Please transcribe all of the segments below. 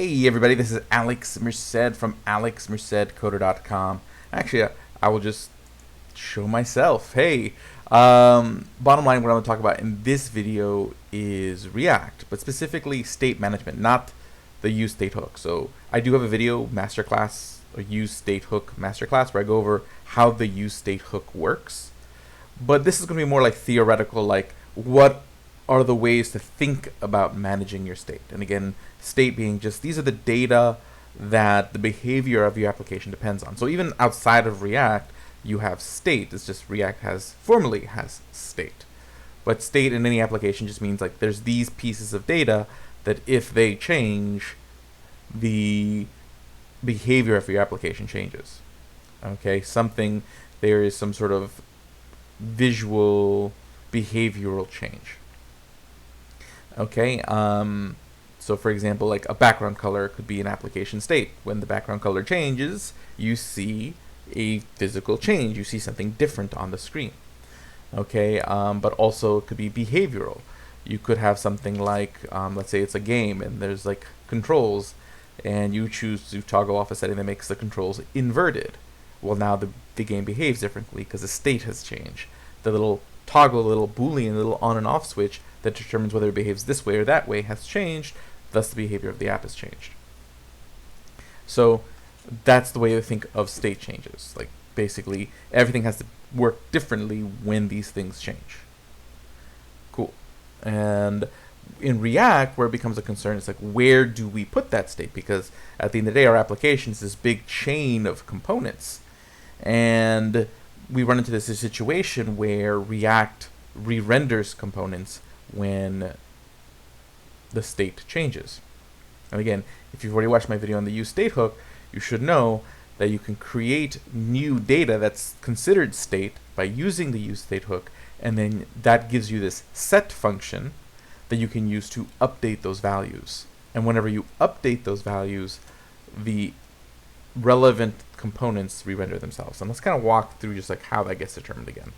Hey everybody, this is Alex Merced from alexmercedcoder.com. Actually, I will just show myself. Hey, bottom line, what I'm going to talk about in this video is React, but specifically state management, not the use state hook. So I do have a video, Masterclass, a use state hook Masterclass, where I go over how the use state hook works. But this is going to be more like theoretical, like what are the ways to think about managing your state. And again, state being just these are the data that the behavior of your application depends on. So even outside of React, you have state. It's just React formally has state. But state in any application just means like there's these pieces of data that if they change, the behavior of your application changes. Okay, there is some sort of visual behavioral change. Okay, so for example, like a background color could be an application state. When the background color changes, you see a physical change. You see something different on the screen. Okay, but also it could be behavioral. You could have something like, let's say it's a game and there's like controls, and you choose to toggle off a setting that makes the controls inverted. Well, now the game behaves differently because the state has changed. The little toggle, little boolean, little on and off switch that determines whether it behaves this way or that way has changed, thus the behavior of the app has changed. So that's the way to think of state changes. Like basically everything has to work differently when these things change. Cool. And in React, where it becomes a concern, it's like, where do we put that state? Because at the end of the day, our application is this big chain of components. And we run into this situation where React re-renders components when the state changes. And again, if you've already watched my video on the use state hook, you should know that you can create new data that's considered state by using the use state hook, and then that gives you this set function that you can use to update those values. And whenever you update those values, the relevant components re-render themselves. And let's kind of walk through just like how that gets determined again.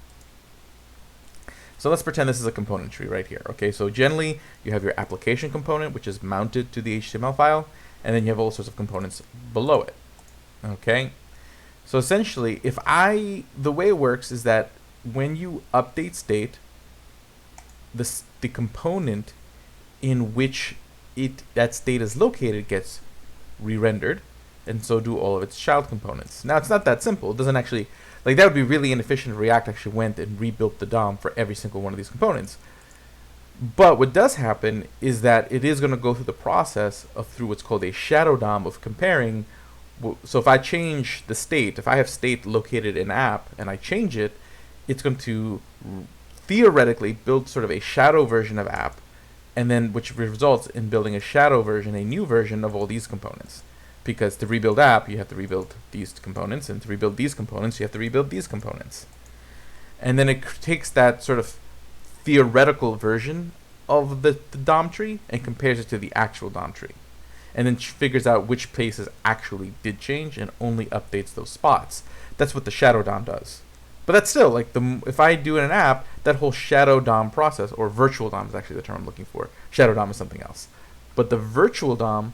So let's pretend this is a component tree right here. Okay, so generally you have your application component, which is mounted to the HTML file, and then you have all sorts of components below it. Okay, so essentially the way it works is that when you update state, the component in which that state is located gets re-rendered, and so do all of its child components. Now it's not that simple. It doesn't actually, like that would be really inefficient if React actually went and rebuilt the DOM for every single one of these components. But what does happen is that it is going to go through the process of through what's called a shadow DOM of comparing. So if I change the state, if I have state located in app and I change it, it's going to theoretically build sort of a shadow version of app, and then which results in building a shadow version, a new version of all these components. Because to rebuild app, you have to rebuild these components, and to rebuild these components, you have to rebuild these components. And then it takes that sort of theoretical version of the DOM tree and compares it to the actual DOM tree. And then figures out which places actually did change and only updates those spots. That's what the shadow DOM does. But that's still, like, if I do an app, that whole shadow DOM process, or virtual DOM is actually the term I'm looking for. Shadow DOM is something else. But the virtual DOM,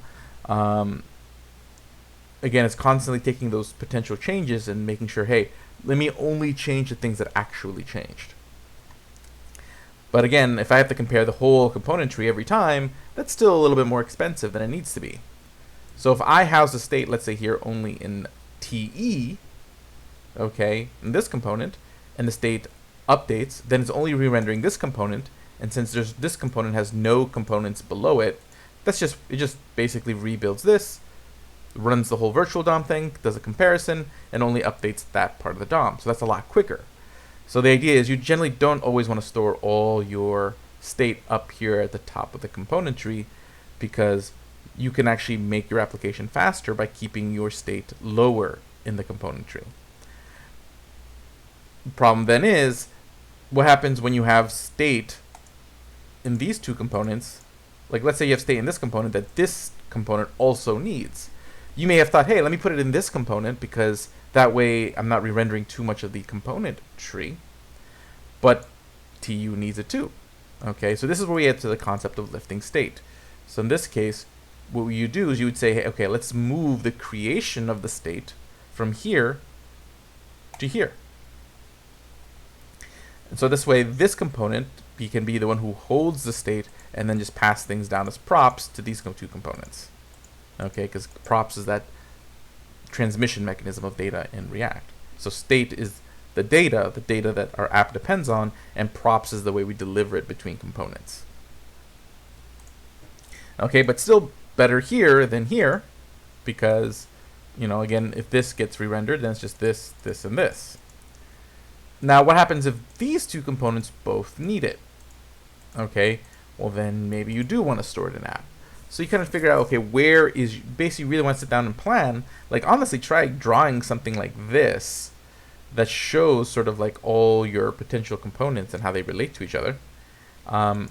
again, it's constantly taking those potential changes and making sure, hey, let me only change the things that actually changed. But again, if I have to compare the whole component tree every time, that's still a little bit more expensive than it needs to be. So if I house the state, let's say here, only in TE, okay, in this component, and the state updates, then it's only re-rendering this component, and since this component has no components below it, it just basically rebuilds this, runs the whole virtual DOM thing, does a comparison, and only updates that part of the DOM. So that's a lot quicker. So the idea is you generally don't always want to store all your state up here at the top of the component tree, because you can actually make your application faster by keeping your state lower in the component tree. The problem then is, what happens when you have state in these two components? Like let's say you have state in this component that this component also needs. You may have thought, hey, let me put it in this component because that way I'm not re-rendering too much of the component tree. But TU needs it too. Okay, so this is where we get to the concept of lifting state. So in this case, what you do is you would say, hey, okay, let's move the creation of the state from here to here. And so this way, this component can be the one who holds the state and then just pass things down as props to these two components. Okay, because props is that transmission mechanism of data in React. So state is the data that our app depends on, and props is the way we deliver it between components. Okay, but still better here than here, because, you know, again, if this gets re-rendered, then it's just this, this, and this. Now, what happens if these two components both need it? Okay, well then maybe you do want to store it in app. So you kind of figure out, okay, where is, basically you really want to sit down and plan. Like, honestly, try drawing something like this that shows sort of like all your potential components and how they relate to each other. And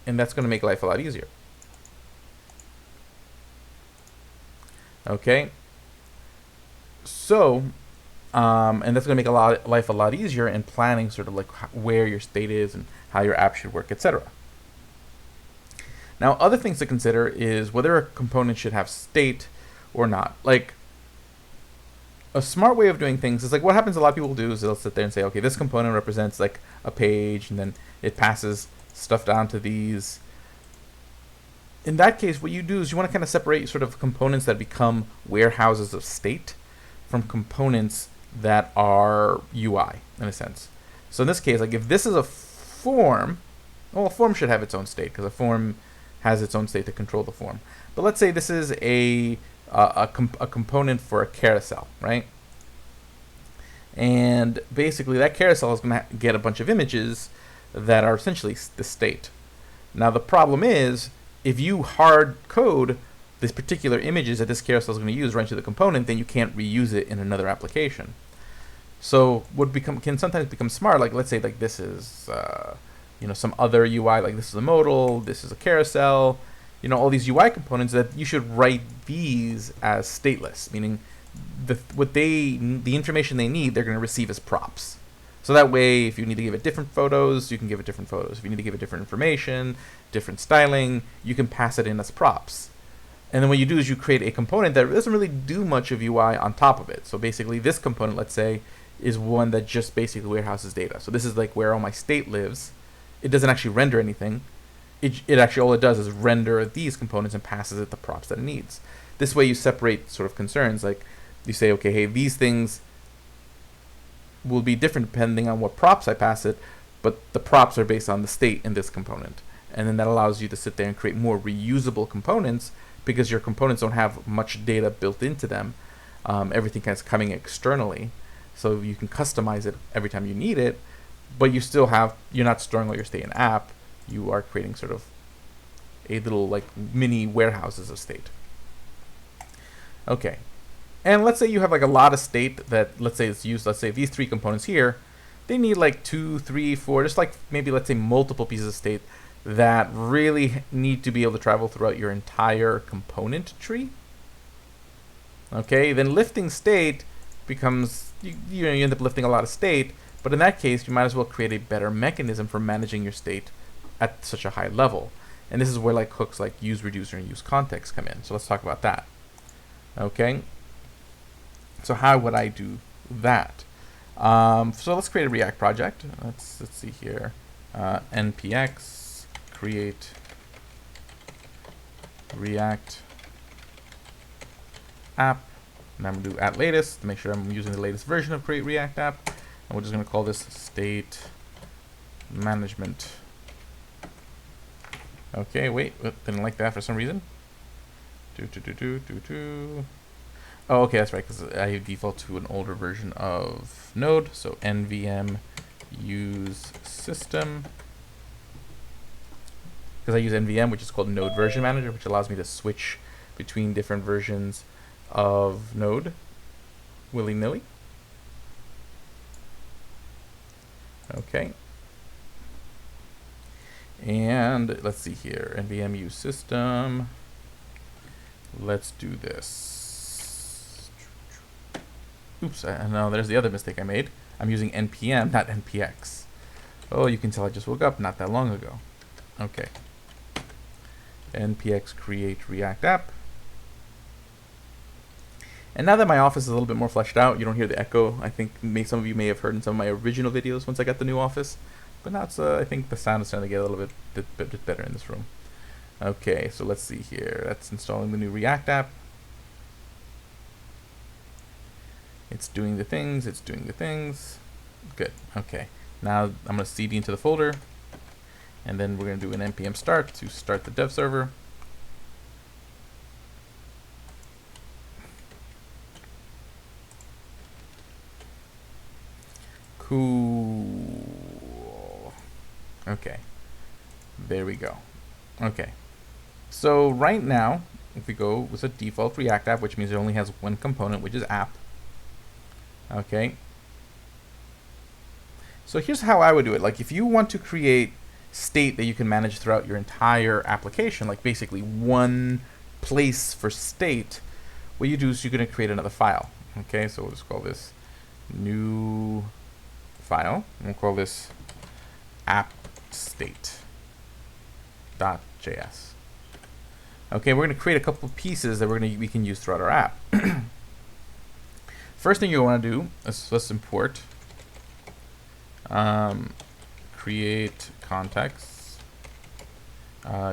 that's going to make life a lot easier. Okay. So, and that's going to make life a lot easier in planning sort of like where your state is and how your app should work, etc. Now, other things to consider is whether a component should have state or not. Like, a smart way of doing things is like what happens a lot of people do is they'll sit there and say, okay, this component represents like a page, and then it passes stuff down to these. In that case, what you do is you want to kind of separate sort of components that become warehouses of state from components that are UI, in a sense. So in this case, like if this is a form, well, a form should have its own state, because a form has its own state to control the form. But let's say this is a component for a carousel, right? And basically that carousel is going to get a bunch of images that are essentially the state. Now the problem is, if you hard code this particular images that this carousel is going to use right into the component, then you can't reuse it in another application. So what can sometimes become smart, like let's say like this is you know, some other UI, like this is a modal, this is a carousel, you know, all these UI components, that you should write these as stateless, meaning the information they need, they're going to receive as props. So that way, if you need to give it different photos, you can give it different photos. If you need to give it different information, different styling, you can pass it in as props. And then what you do is you create a component that doesn't really do much of UI on top of it. So basically this component, let's say, is one that just basically warehouses data. So this is like where all my state lives. It doesn't actually render anything. It actually, all it does is render these components and passes it the props that it needs. This way you separate sort of concerns. Like you say, okay, hey, these things will be different depending on what props I pass it, but the props are based on the state in this component. And then that allows you to sit there and create more reusable components, because your components don't have much data built into them. Everything is coming externally, so you can customize it every time you need it, but you're not storing all your state in app. You are creating sort of a little like mini warehouses of state. Okay, and let's say you have like a lot of state that, let's say it's used, let's say these three components here, they need like 2, 3, 4, just like maybe let's say multiple pieces of state that really need to be able to travel throughout your entire component tree. Okay, then lifting state becomes, you end up lifting a lot of state, but in that case, you might as well create a better mechanism for managing your state at such a high level. And this is where like hooks like use reducer and use context come in. So let's talk about that. Okay, so how would I do that? So let's create a React project. Let's see here, npx create React app, and I'm gonna do at latest to make sure I'm using the latest version of create React app, and we're just gonna call this state management. Okay, wait, didn't like that for some reason. Oh, okay, that's right, because I default to an older version of Node, so nvm use system, because I use NVM, which is called Node Version Manager, which allows me to switch between different versions of Node willy-nilly. Okay. And let's see here, NVM use system. Let's do this. Oops, no, there's the other mistake I made. I'm using npm, not npx. Oh, you can tell I just woke up not that long ago. Okay. npx create React app. And now that my office is a little bit more fleshed out, you don't hear the echo. I think some of you may have heard in some of my original videos once I got the new office. But now it's, I think the sound is starting to get a little bit better in this room. Okay, so let's see here. That's installing the new React app. It's doing the things, it's doing the things. Good, okay. Now I'm gonna cd into the folder, and then we're gonna do an npm start to start the dev server. Cool. Okay, there we go. Okay, so right now, if we go with a default React app, which means it only has one component, which is app. Okay, so here's how I would do it. Like, if you want to create state that you can manage throughout your entire application, like basically one place for state, what you do is you're going to create another file. Okay, so we'll just call this new file, and we'll call this app state.js. Okay, we're going to create a couple of pieces that we can use throughout our app. First thing you want to do is let's import create context,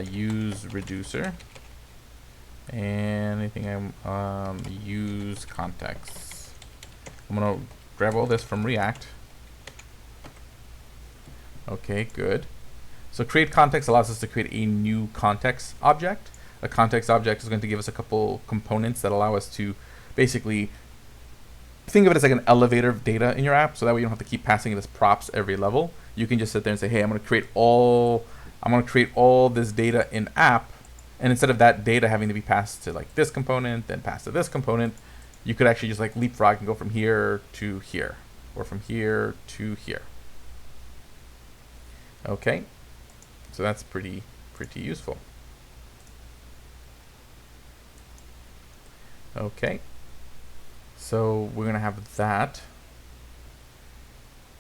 use reducer, and anything use context. I'm gonna grab all this from React. Okay, good. So create context allows us to create a new context object. A context object is going to give us a couple components that allow us to basically think of it as like an elevator of data in your app, so that way you don't have to keep passing it as props every level. You can just sit there and say, hey, I'm going to create all this data in app, and instead of that data having to be passed to like this component, then passed to this component, you could actually just like leapfrog and go from here to here, or from here to here. Okay, so that's pretty useful. Okay, so we're gonna have that,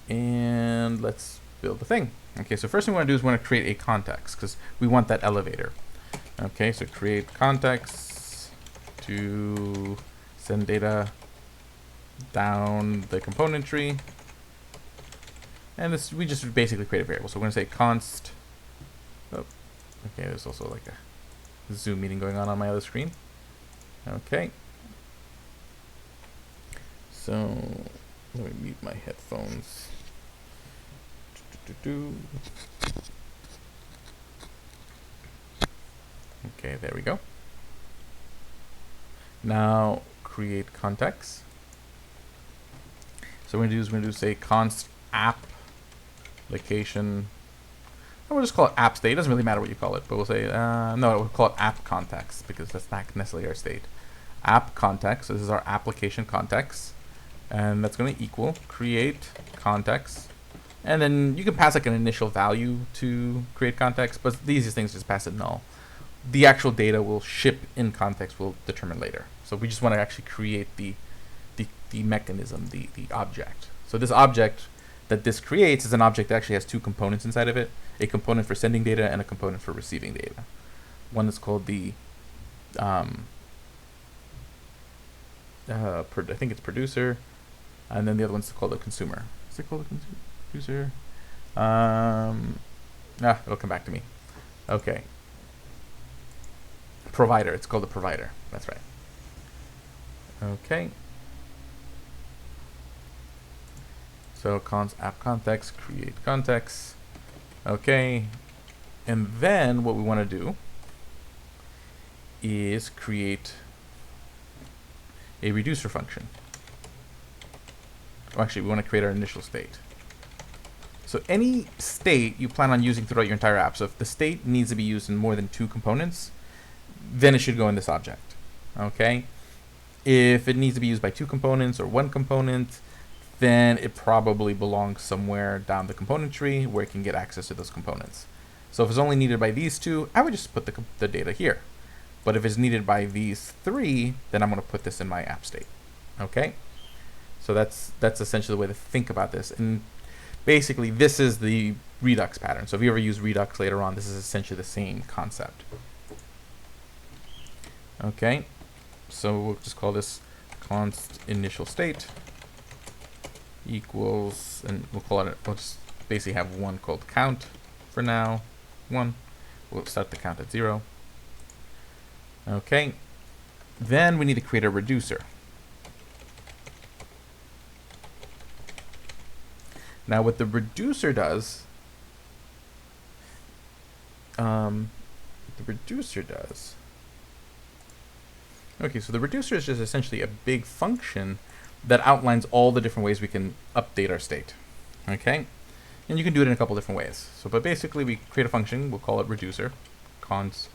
and let's build the thing. Okay, so first thing we want to do is we want to create a context because we want that elevator. Okay, so create context to send data down the component tree. And this, we just basically create a variable. So we're going to say const. Oh, okay, there's also like a Zoom meeting going on my other screen. Okay. So let me mute my headphones. Okay, there we go. Now create context. So we're going to do say const app location. We'll just call it app state. It doesn't really matter what you call it, but we'll say no, we'll call it app context because that's not necessarily our state. App context. So this is our application context, and that's going to equal create context, and then you can pass like an initial value to create context, but the easiest thing is just pass it null. The actual data will ship in context. We'll determine later. So we just want to actually create the mechanism, the object. So this object that this creates is an object that actually has two components inside of it, a component for sending data and a component for receiving data. One is called the, I think it's producer, and then the other one's called the consumer. Is it called the producer? It'll come back to me. Okay. Provider, it's called the provider, that's right. Okay. So const app context, create context. Okay, and then what we want to do is create a reducer function. Oh, actually, we want to create our initial state. So any state you plan on using throughout your entire app. So if the state needs to be used in more than two components, then it should go in this object. Okay, if it needs to be used by two components or one component, then it probably belongs somewhere down the component tree where it can get access to those components. So if it's only needed by these two, I would just put the data here. But if it's needed by these three, then I'm going to put this in my app state. Okay? So that's essentially the way to think about this. And basically, this is the Redux pattern. So if you ever use Redux later on, this is essentially the same concept. Okay, so we'll just call this const initial state equals, and we'll call it, we'll just basically have one called count for now, 1. We'll start the count at 0. Okay, then we need to create a reducer. Now what the reducer does, okay, so the reducer is just essentially a big function that outlines all the different ways we can update our state. Okay, and you can do it in a couple different ways. So, but basically we create a function, we'll call it reducer, const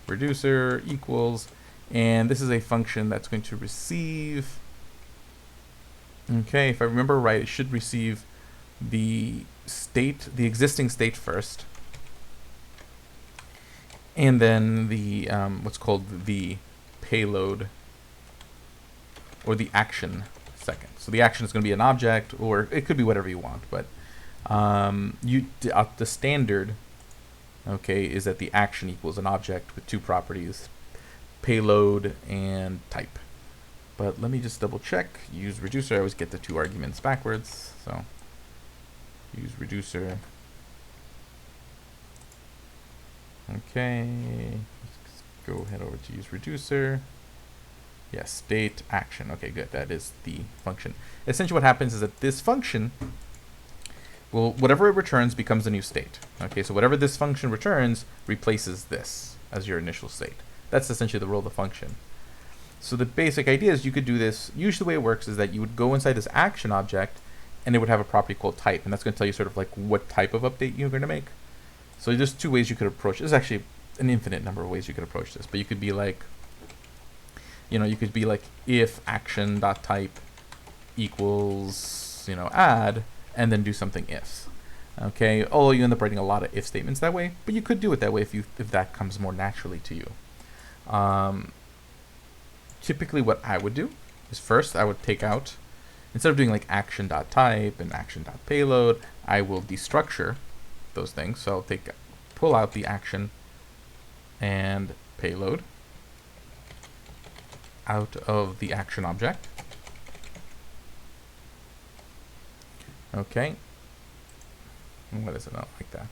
reducer equals, and this is a function that's going to receive, okay, if I remember right, it should receive the state, the existing state first, and then the what's called the payload or the action second. So the action is going to be an object, or it could be whatever you want, but the standard, okay, is that the action equals an object with 2 properties, payload and type. But let me just double check. Use reducer, I always get the 2 arguments backwards, so use reducer. Okay, let's go head over to use reducer. Yes, state action. Okay, good. That is the function. Essentially what happens is that this function will, whatever it returns becomes a new state. Okay, so whatever this function returns replaces this as your initial state. That's essentially the role of the function. So the basic idea is you could do this. Usually the way it works is that you would go inside this action object and it would have a property called type, and that's going to tell you sort of like what type of update you're going to make. So there's 2 ways you could approach. There's actually an infinite number of ways you could approach this, but you could be like, you know, you could be like if action.type equals, you know, add, and then do something if. Okay, although you end up writing a lot of if statements that way, but you could do it that way if that comes more naturally to you. Typically what I would do is first I would take out, instead of doing like action.type and action.payload, I will destructure those things. So I'll pull out the action and payload out of the action object. Okay. And what is it not like that?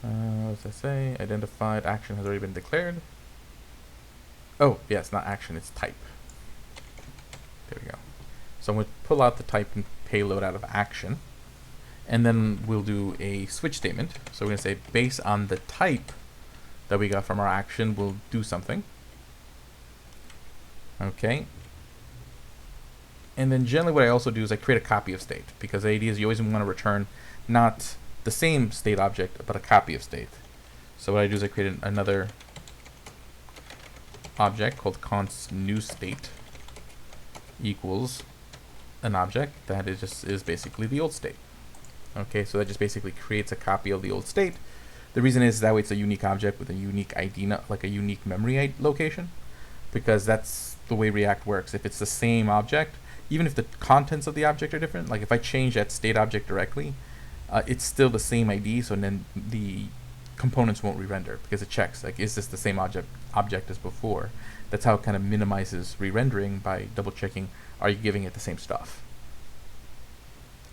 What does that say? Identified action has already been declared. Oh, yeah, it's not action, it's type. There we go. So I'm going to pull out the type and payload out of action. And then we'll do a switch statement. So we're going to say based on the type that we got from our action, we'll do something. Okay. And then generally what I also do is I create a copy of state, because the idea is you always want to return not the same state object, but a copy of state. So what I do is I create another object called const new state equals an object that is basically the old state. Okay, so that just basically creates a copy of the old state. The reason is that way it's a unique object with a unique ID, like a unique memory location, because that's the way React works. If it's the same object, even if the contents of the object are different, like if I change that state object directly, it's still the same ID, so then the components won't re-render because it checks, like, is this the same object as before? That's how it kind of minimizes re-rendering, by double checking, are you giving it the same stuff?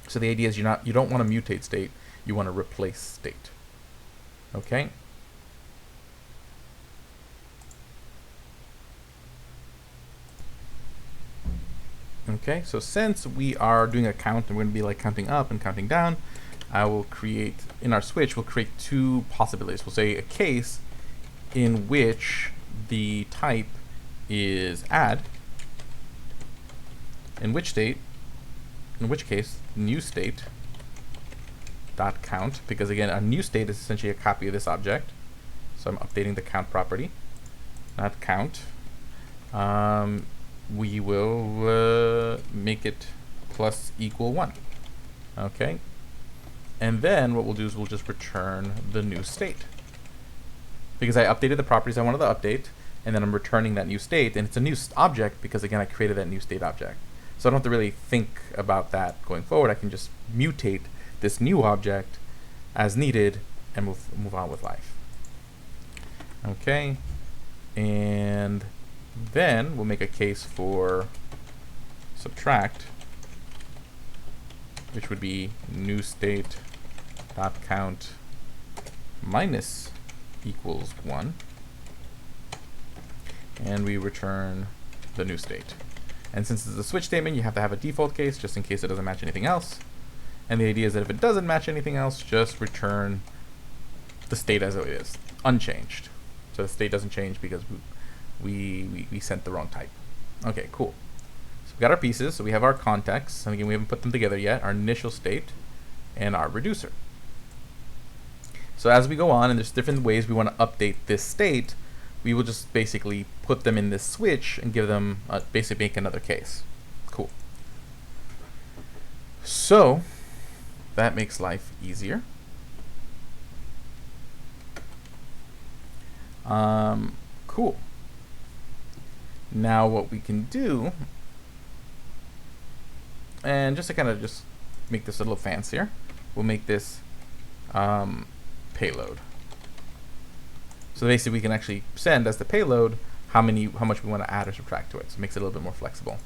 So the idea is you don't want to mutate state, you want to replace state. Okay? Okay, so since we are doing a count and we're going to be like counting up and counting down, I will create, in our switch, we'll create 2 possibilities. We'll say a case in which the type is add, in which case new state dot count, because again a new state is essentially a copy of this object, so I'm updating the count property, not count. We will make it plus equal 1. Okay, and then what we'll do is we'll just return the new state, because I updated the properties I wanted to update, and then I'm returning that new state, and it's a new object because again I created that new state object. So I don't have to really think about that going forward. I can just mutate this new object as needed and move on with life. Okay, And then we'll make a case for subtract, which would be new state dot count minus equals 1, and we return the new state. And since it's a switch statement, you have to have a default case just in case it doesn't match anything else. And the idea is that if it doesn't match anything else, just return the state as it is, unchanged. So the state doesn't change because we sent the wrong type. Okay, cool. So we got our pieces. So we have our context. And again, we haven't put them together yet. Our initial state and our reducer. So as we go on, and there's different ways we want to update this state, we will just basically put them in this switch and give them, basically make another case. Cool. So that makes life easier. Cool. Now what we can do, and just to kind of just make this a little fancier, we'll make this payload. So basically we can actually send as the payload how much we want to add or subtract to it. So it makes it a little bit more flexible.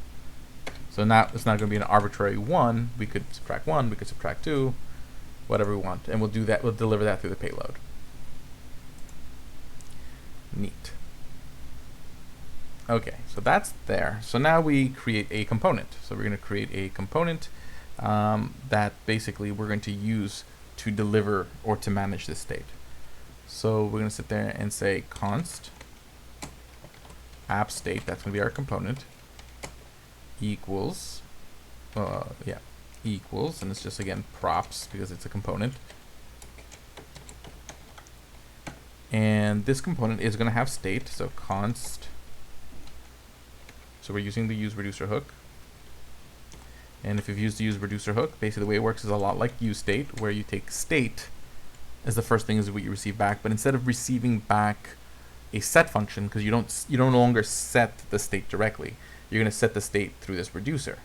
So now it's not going to be an arbitrary 1. We could subtract 1, we could subtract 2, whatever we want. And we'll do that, we'll deliver that through the payload. Neat. Okay, so that's there. So now we create a component. So we're going to create a component that basically we're going to use to deliver or to manage this state. So we're going to sit there and say const app state, that's going to be our component, equals, equals, and it's just again props because it's a component. And this component is going to have state, so const, so we're using the use reducer hook. And if you've used the use reducer hook, basically the way it works is a lot like useState, where you take state as the first thing is what you receive back, but instead of receiving back a set function, because you no longer set the state directly, you're going to set the state through this reducer.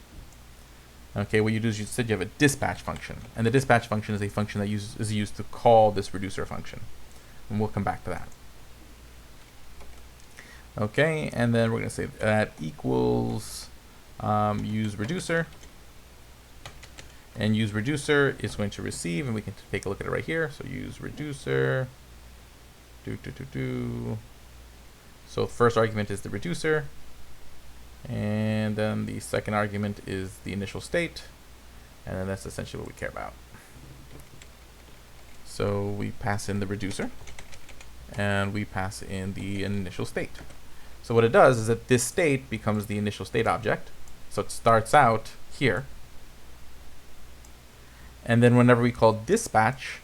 Okay, what you do is you have a dispatch function, and the dispatch function is a function that is used to call this reducer function, and we'll come back to that. Okay, and then we're going to say that equals use reducer. And use reducer is going to receive, and we can take a look at it right here. So use reducer. So first argument is the reducer, and then the second argument is the initial state, and then that's essentially what we care about. So we pass in the reducer, and we pass in the initial state. So what it does is that this state becomes the initial state object. So it starts out here. And then whenever we call dispatch,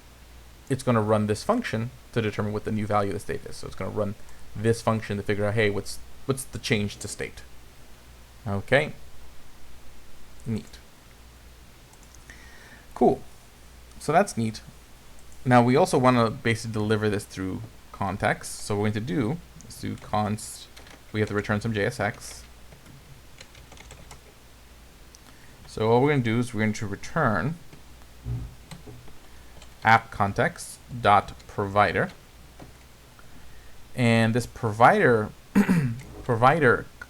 it's going to run this function to determine what the new value of the state is. So it's going to run this function to figure out, hey, what's the change to state? Okay. Neat. Cool. So that's neat. Now we also want to basically deliver this through context. So what we're going to do is do const. We have to return some JSX. So all we're going to do is we're going to return app context dot provider, and this provider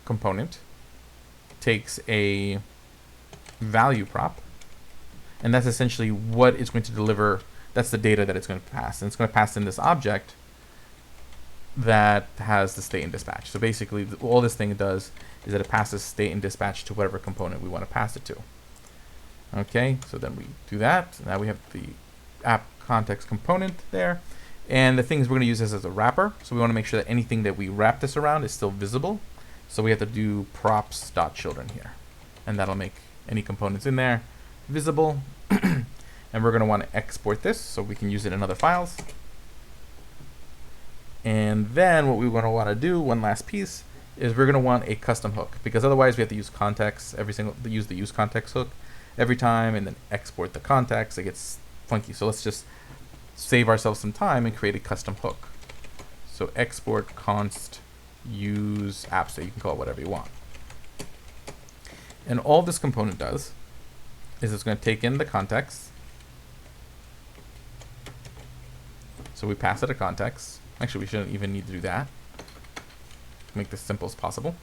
component takes a value prop, and that's essentially what it's going to deliver. That's the data that it's going to pass, and it's going to pass in this object that has the state and dispatch. So basically all this thing does is that it passes state and dispatch to whatever component we want to pass it to. Okay, so then we do that. Now we have the app context component there. And the things we're going to use this as a wrapper. So we want to make sure that anything that we wrap this around is still visible. So we have to do props.children here. And that'll make any components in there visible. And we're going to want to export this so we can use it in other files. And then what we want to do, one last piece, is we're going to want a custom hook, because otherwise we have to use context use the use context hook every time and then export the context. It gets funky. So let's just save ourselves some time and create a custom hook. So export const use app state. You can call it whatever you want. And all this component does is it's going to take in the context. So we pass it a context. Actually, we shouldn't even need to do that. make this simple as possible.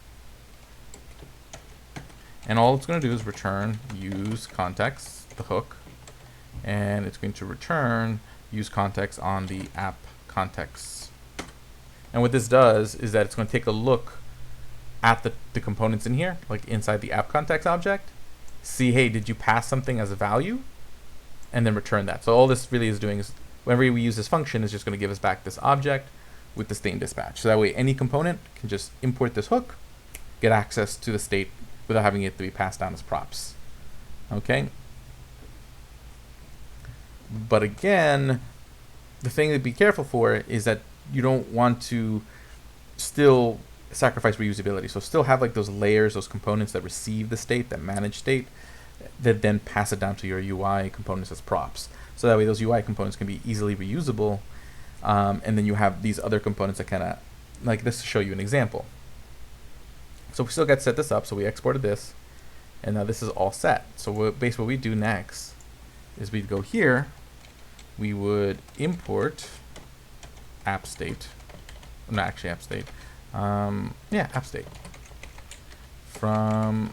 And all it's going to do is return use context, the hook, and it's going to return use context on the app context. And what this does is that it's going to take a look at the components in here, like inside the app context object, see, hey, did you pass something as a value, and then return that. So all this really is doing is whenever we use this function, is just going to give us back this object with the state and dispatch. So that way any component can just import this hook, get access to the state without having it to be passed down as props. Okay? But again, the thing to be careful for is that you don't want to still sacrifice reusability. So still have like those layers, those components that receive the state, that manage state, that then pass it down to your UI components as props. So that way those UI components can be easily reusable. And then you have these other components that kind of, like this to show you an example. So we still got to set this up. So we exported this, and now this is all set. So basically what we do next is we'd go here, we would import app state, not actually app state, yeah, app state from,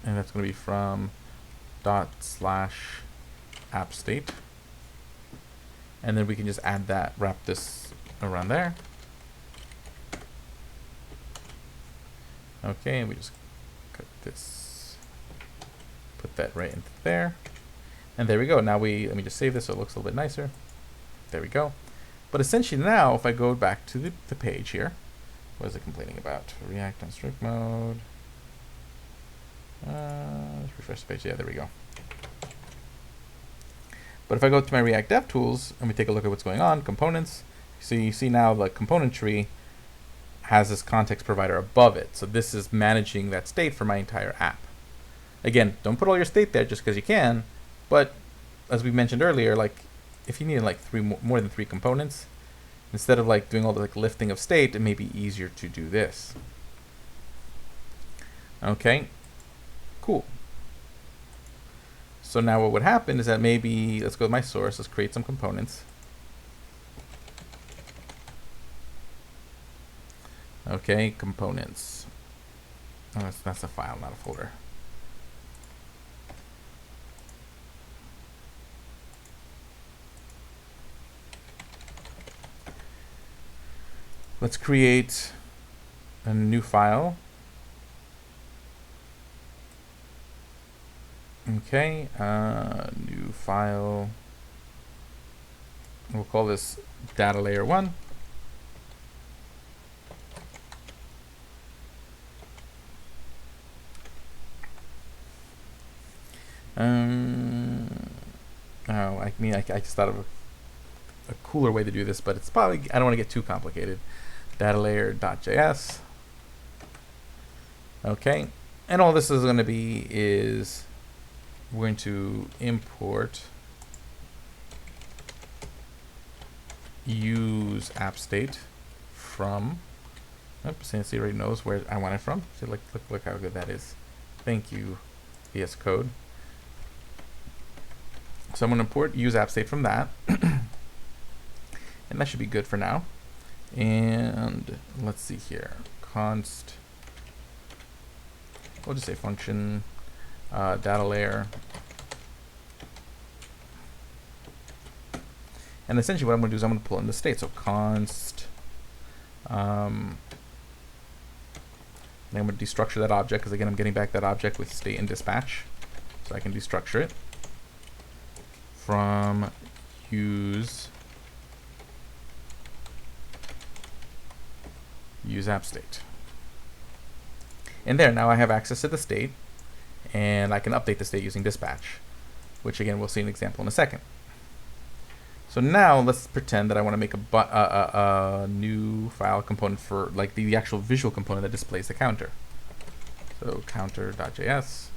and that's going to be from /app state, and then we can just add that, wrap this around there. Okay, and we just cut this, put that right into there, and there we go. Now let me just save this so it looks a little bit nicer. There we go. But essentially now, if I go back to the page here, what is it complaining about? React on strict mode. Let's refresh the page. Yeah, there we go. But if I go to my React DevTools and we take a look at what's going on, components, so you see now the component tree has this context provider above it. So this is managing that state for my entire app. Again, don't put all your state there just because you can, but as we mentioned earlier, like if you need like more than three components, instead of like doing all the like lifting of state, it may be easier to do this. Okay, cool. So now what would happen is that maybe, let's go to my source, let's create some components. Okay, components. Oh, that's a file, not a folder. Let's create a new file. Okay, new file. We'll call this Datalayer 1. Oh, I mean, I just thought of a cooler way to do this, but it's probably, I don't want to get too complicated. Datalayer.js. Okay, and all this is going to be is we're going to import use app state from, oops, since it already knows where I want it from. So look how good that is. Thank you, VS Code. So I'm going to import use app state from that. And that should be good for now. And let's see here. Const, we'll just say function data layer. And essentially what I'm going to do is I'm going to pull in the state. So const, and I'm going to destructure that object, because again I'm getting back that object with state and dispatch. So I can destructure it from use app state. And there, now I have access to the state, and I can update the state using dispatch, which again we'll see an example in a second. So now let's pretend that I want to make a new file component for like the actual visual component that displays the counter. So counter.js.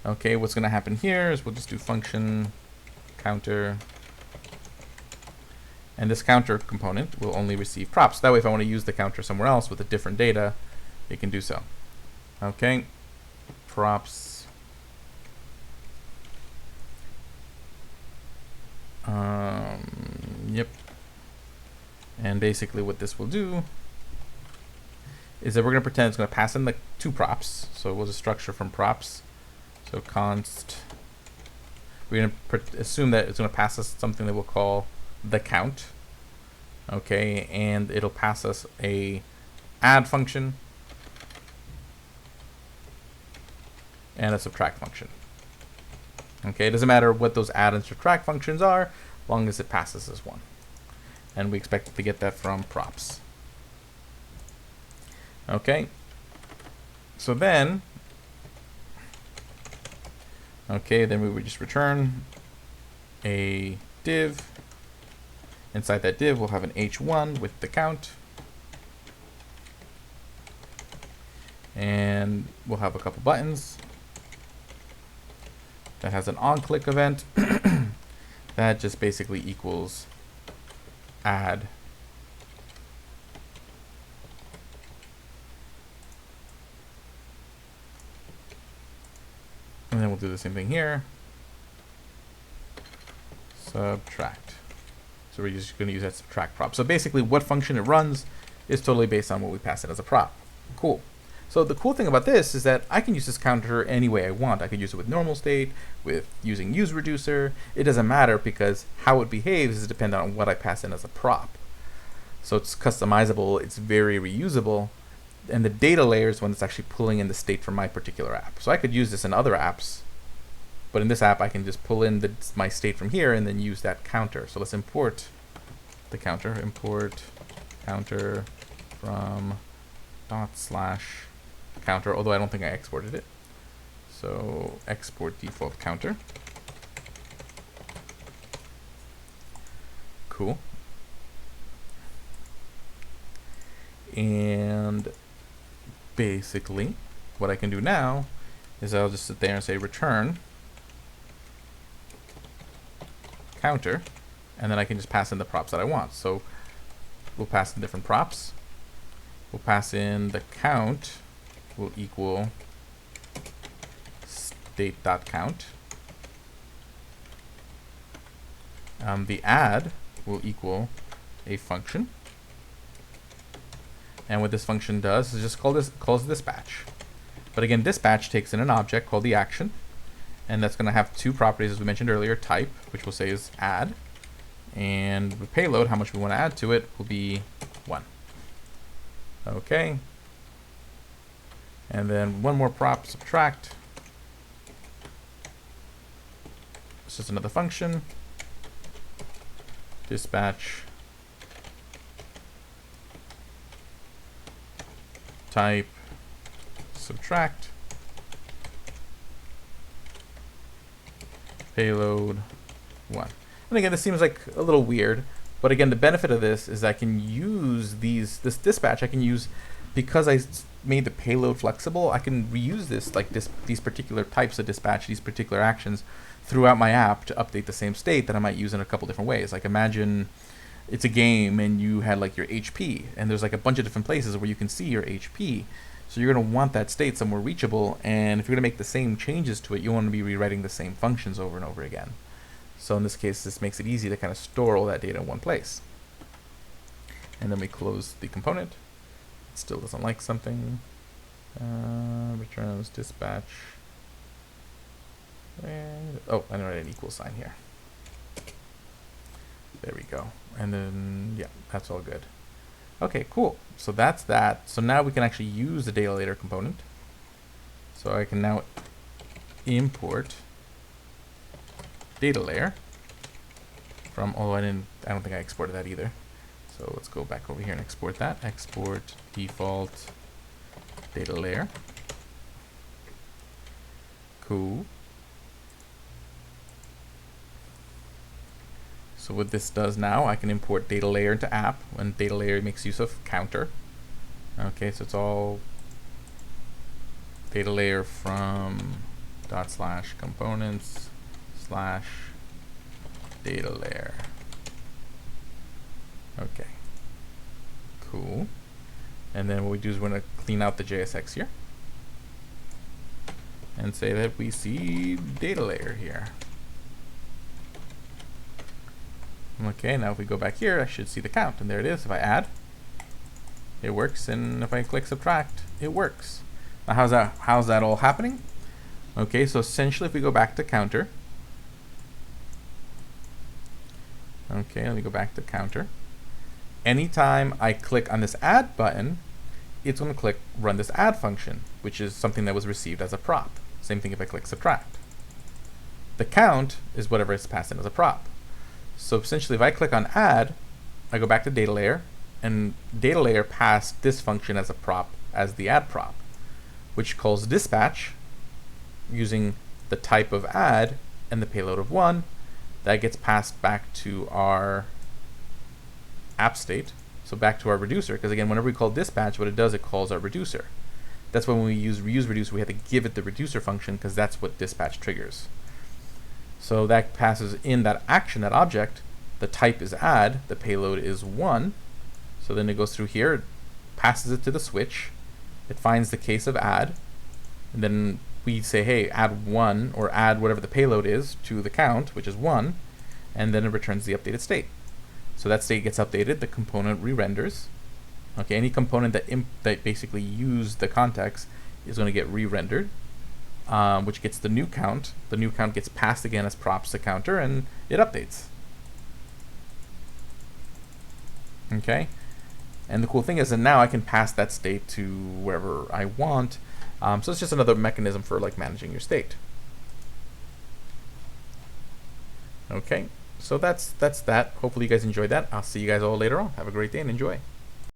Okay, what's going to happen here is we'll just do function counter, and this counter component will only receive props. That way if I want to use the counter somewhere else with a different data, it can do so. Okay, props. Yep. And basically what this will do is that we're going to pretend it's going to pass in the two props. So it was a structure from props. So const, we're going to assume that it's going to pass us something that we'll call the count. Okay, and it'll pass us a add function and a subtract function. Okay, it doesn't matter what those add and subtract functions are, as long as it passes as one. And we expect to get that from props. Okay, so then, then we would just return a div. Inside that div, we'll have an h1 with the count. And we'll have a couple buttons. That has an on-click event. That just basically equals add. And then we'll do the same thing here. Subtract. So we're just going to use that subtract prop. So basically what function it runs is totally based on what we pass it as a prop. Cool. So the cool thing about this is that I can use this counter any way I want. I could use it with normal state, with using useReducer. It doesn't matter because how it behaves is dependent on what I pass in as a prop. So it's customizable, it's very reusable, and the data layer is one that's actually pulling in the state from my particular app. So I could use this in other apps, but in this app I can just pull in my state from here and then use that counter. So let's import the counter. Import counter from /counter, although I don't think I exported it. So export default counter. Cool. And basically what I can do now is I'll just sit there and say return counter, and then I can just pass in the props that I want. So we'll pass in different props. We'll pass in the count will equal state.count. The add will equal a function. And what this function does is just calls dispatch. But again, dispatch takes in an object called the action, and that's going to have two properties as we mentioned earlier, type, which we'll say is add, and the payload, how much we want to add to it, will be 1. Okay. And then one more prop, subtract. It's just another function. Dispatch type subtract payload 1. And again, this seems like a little weird, but again, the benefit of this is I can use this dispatch. I can use, because I made the payload flexible, I can reuse this, like these particular types of dispatch, these particular actions throughout my app to update the same state that I might use in a couple different ways. Like imagine it's a game and you had like your HP, and there's like a bunch of different places where you can see your HP. So you're going to want that state somewhere reachable, and if you're going to make the same changes to it, you want to be rewriting the same functions over and over again. So in this case, this makes it easy to kind of store all that data in one place. And then we close the component. It still doesn't like something. Returns dispatch. And, oh, I write an equal sign here. There we go. And then, yeah, that's all good. Okay, cool. So that's that. So now we can actually use the data layer component. So I can now import data layer from, oh, I don't think I exported that either. So let's go back over here and export that. Export default data layer. Cool. So what this does now, I can import data layer into app, and data layer makes use of counter. Okay, so it's all data layer from /components/ data layer. Okay, cool. And then what we do is we're going to clean out the JSX here and say that we see data layer here. Okay, now if we go back here, I should see the count, and there it is. If I add, it works, and if I click subtract, it works. Now how's that all happening? Okay, so essentially if we go back to counter, okay, let me go back to counter. Anytime I click on this add button, it's going to click run this add function, which is something that was received as a prop. Same thing if I click subtract. The count is whatever is passed in as a prop. So essentially if I click on add, I go back to data layer, and data layer passed this function as a prop, as the add prop, which calls dispatch using the type of add and the payload of 1. That gets passed back to our app state, so back to our reducer, because again, whenever we call dispatch, what it does, it calls our reducer. That's why when we use reuse reducer, we have to give it the reducer function, because that's what dispatch triggers. So that passes in that action, that object. The type is add, the payload is 1. So then it goes through here, it passes it to the switch, it finds the case of add, and then we say, hey, add 1, or add whatever the payload is to the count, which is 1, and then it returns the updated state. So that state gets updated, the component re-renders. Okay, any component that basically used the context is going to get re-rendered, which gets the new count. The new count gets passed again as props to counter, and it updates. Okay, and the cool thing is that now I can pass that state to wherever I want. So it's just another mechanism for like managing your state. Okay, so that's that. Hopefully you guys enjoyed that. I'll see you guys all later on. Have a great day and enjoy.